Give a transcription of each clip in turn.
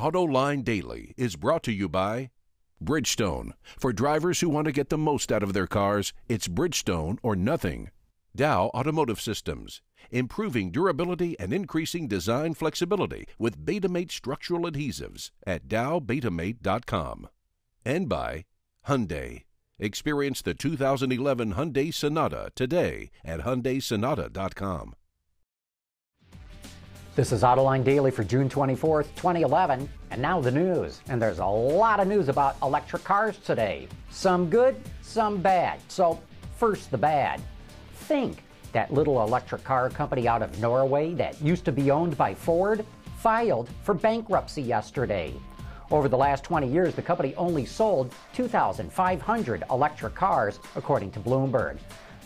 Autoline Daily is brought to you by Bridgestone. For drivers who want to get the most out of their cars, it's Bridgestone or nothing. Dow Automotive Systems, improving durability and increasing design flexibility with Betamate structural adhesives at dowbetamate.com. And by Hyundai. Experience the 2011 Hyundai Sonata today at HyundaiSonata.com. This is Autoline Daily for June 24th, 2011, and now the news. And there's a lot of news about electric cars today. Some good, some bad. So first the bad. Think, that little electric car company out of Norway that used to be owned by Ford filed for bankruptcy yesterday. Over the last 20 years, the company only sold 2,500 electric cars, according to Bloomberg.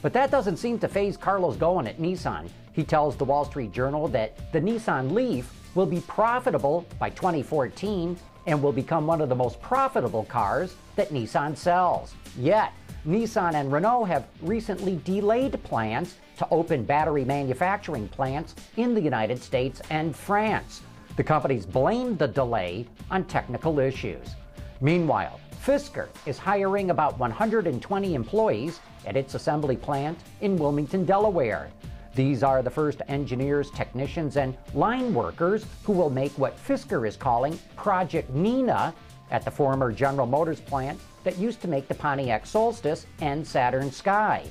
But that doesn't seem to faze Carlos Ghosn at Nissan. He tells the Wall Street Journal that the Nissan Leaf will be profitable by 2014 and will become one of the most profitable cars that Nissan sells. Yet, Nissan and Renault have recently delayed plans to open battery manufacturing plants in the United States and France. The companies blamed the delay on technical issues. Meanwhile, FISKER is hiring about 120 employees at its assembly plant in Wilmington, Delaware. These are the first engineers, technicians, and line workers who will make what FISKER is calling Project Nina at the former General Motors plant that used to make the Pontiac Solstice and Saturn Sky.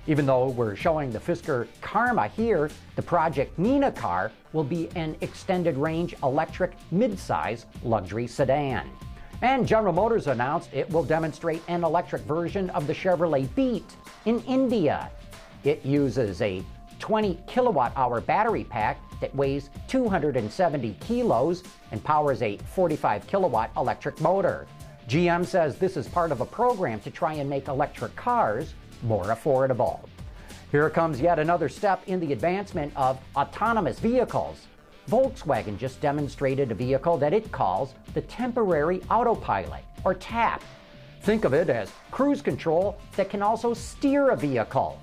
Even though we're showing the FISKER Karma here, the Project Nina car will be an extended-range electric mid-size luxury sedan. And General Motors announced it will demonstrate an electric version of the Chevrolet Beat in India. It uses a 20 kilowatt-hour battery pack that weighs 270 kilos and powers a 45 kilowatt electric motor. GM says this is part of a program to try and make electric cars more affordable. Here comes yet another step in the advancement of autonomous vehicles. Volkswagen just demonstrated a vehicle that it calls the Temporary Autopilot, or TAP. Think of it as cruise control that can also steer a vehicle.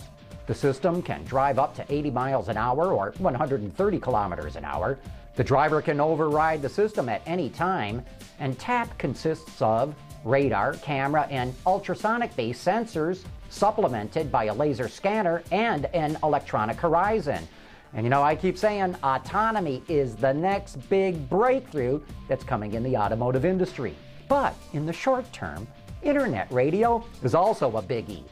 The system can drive up to 80 miles an hour or 130 kilometers an hour. The driver can override the system at any time, and TAP consists of radar, camera, and ultrasonic-based sensors supplemented by a laser scanner and an electronic horizon. And you know, I keep saying autonomy is the next big breakthrough that's coming in the automotive industry. But in the short term, internet radio is also a biggie.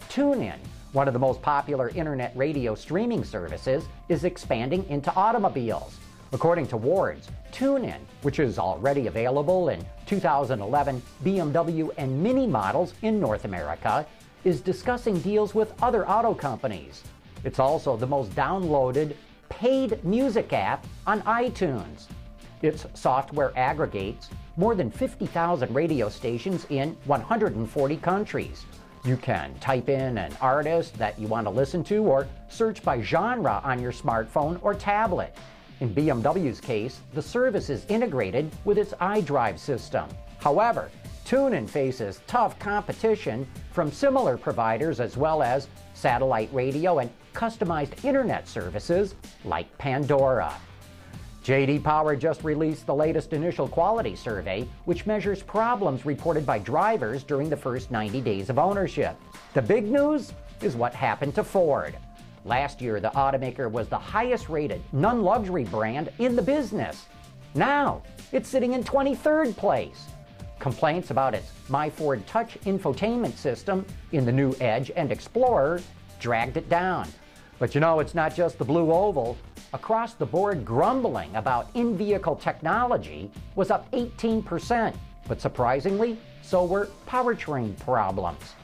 TuneIn, one of the most popular internet radio streaming services, is expanding into automobiles. According to Wards, TuneIn, which is already available in 2011 BMW and Mini models in North America, is discussing deals with other auto companies. It's also the most downloaded paid music app on iTunes. Its software aggregates more than 50,000 radio stations in 140 countries. You can type in an artist that you want to listen to or search by genre on your smartphone or tablet. In BMW's case, the service is integrated with its iDrive system. However, TuneIn faces tough competition from similar providers as well as satellite radio and customized internet services like Pandora. J.D. Power just released the latest initial quality survey, which measures problems reported by drivers during the first 90 days of ownership. The big news is what happened to Ford. Last year, the automaker was the highest-rated non-luxury brand in the business. Now, it's sitting in 23rd place. Complaints about its My Ford Touch infotainment system in the new Edge and Explorer dragged it down. But you know, it's not just the blue oval. Across the board, grumbling about in-vehicle technology was up 18%. But surprisingly, so were powertrain problems.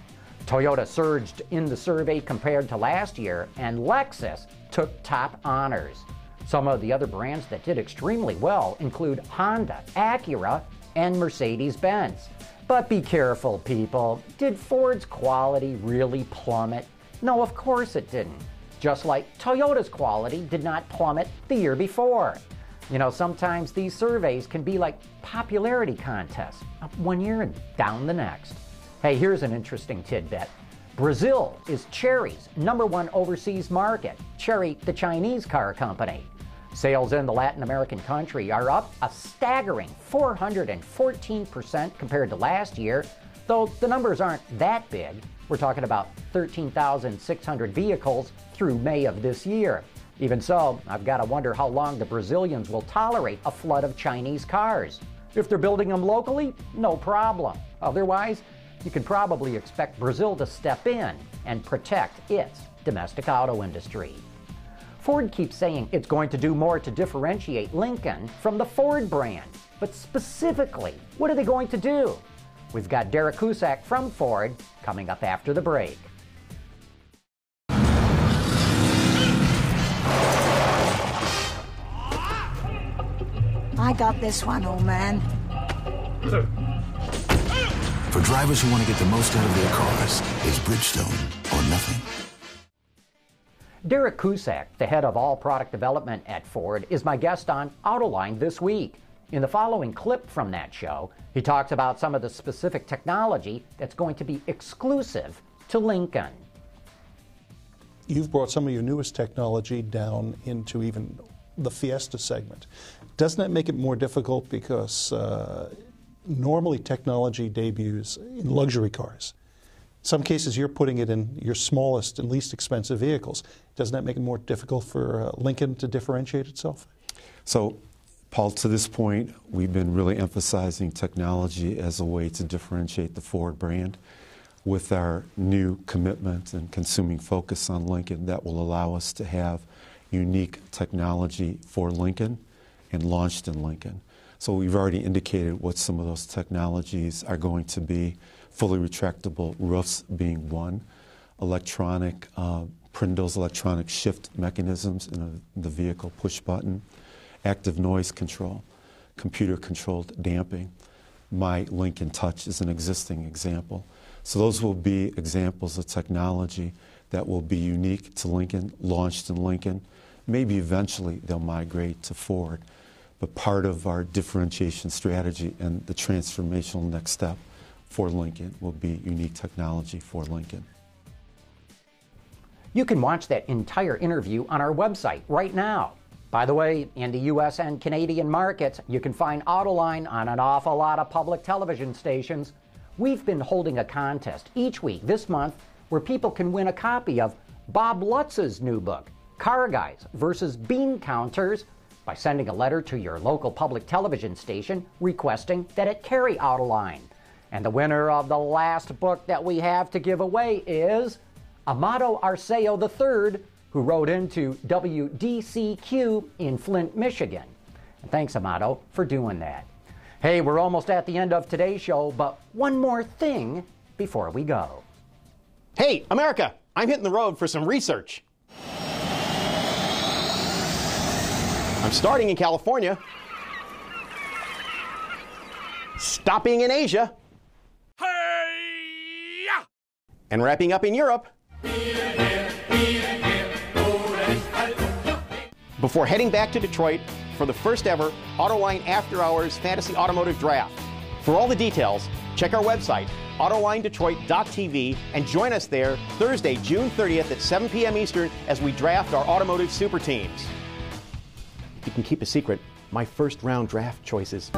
Toyota surged in the survey compared to last year, and Lexus took top honors. Some of the other brands that did extremely well include Honda, Acura, and Mercedes-Benz. But be careful, people. Did Ford's quality really plummet? No, of course it didn't. Just like Toyota's quality did not plummet the year before. You know, sometimes these surveys can be like popularity contests, up one year and down the next. Hey, here's an interesting tidbit. Brazil is Chery's #1 overseas market. Chery, the Chinese car company. Sales in the Latin American country are up a staggering 414% compared to last year, though the numbers aren't that big. We're talking about 13,600 vehicles through May of this year. Even so, I've got to wonder how long the Brazilians will tolerate a flood of Chinese cars. If they're building them locally, no problem. Otherwise, you can probably expect Brazil to step in and protect its domestic auto industry. Ford keeps saying it's going to do more to differentiate Lincoln from the Ford brand. But specifically, what are they going to do? We've got Derrick Kuzak from Ford coming up after the break. I got this one, old man. For drivers who want to get the most out of their cars, it's Bridgestone or nothing. Derrick Kuzak, the head of all product development at Ford, is my guest on Autoline this week. In the following clip from that show, he talks about some of the specific technology that's going to be exclusive to Lincoln. You've brought some of your newest technology down into even the Fiesta segment. Doesn't that make it more difficult because normally technology debuts in luxury cars? In some cases you're putting it in your smallest and least expensive vehicles. Doesn't that make it more difficult for Lincoln to differentiate itself? So, Paul, to this point, we've been really emphasizing technology as a way to differentiate the Ford brand. With our new commitment and consuming focus on Lincoln, that will allow us to have unique technology for Lincoln and launched in Lincoln. So we've already indicated what some of those technologies are going to be. Fully retractable roofs being one, electronic, Prindle's electronic shift mechanisms in the vehicle, push button, active noise control, computer-controlled damping. My Lincoln Touch is an existing example. So those will be examples of technology that will be unique to Lincoln, launched in Lincoln. Maybe eventually they'll migrate to Ford. But part of our differentiation strategy and the transformational next step for Lincoln will be unique technology for Lincoln. You can watch that entire interview on our website right now. By the way, in the U.S. and Canadian markets, you can find Autoline on an awful lot of public television stations. We've been holding a contest each week this month where people can win a copy of Bob Lutz's new book, Car Guys versus Bean Counters, by sending a letter to your local public television station requesting that it carry Autoline. And the winner of the last book that we have to give away is Amado Arceo III, who wrote into WDCQ in Flint, Michigan. And thanks, Amado, for doing that. Hey, we're almost at the end of today's show, but one more thing before we go. Hey, America, I'm hitting the road for some research. I'm starting in California, stopping in Asia, and wrapping up in Europe, before heading back to Detroit for the first ever Autoline After Hours Fantasy Automotive Draft. For all the details, check our website, AutolineDetroit.tv, and join us there Thursday, June 30th at 7 p.m. Eastern as we draft our automotive super teams. If you can keep a secret, my first round draft choices.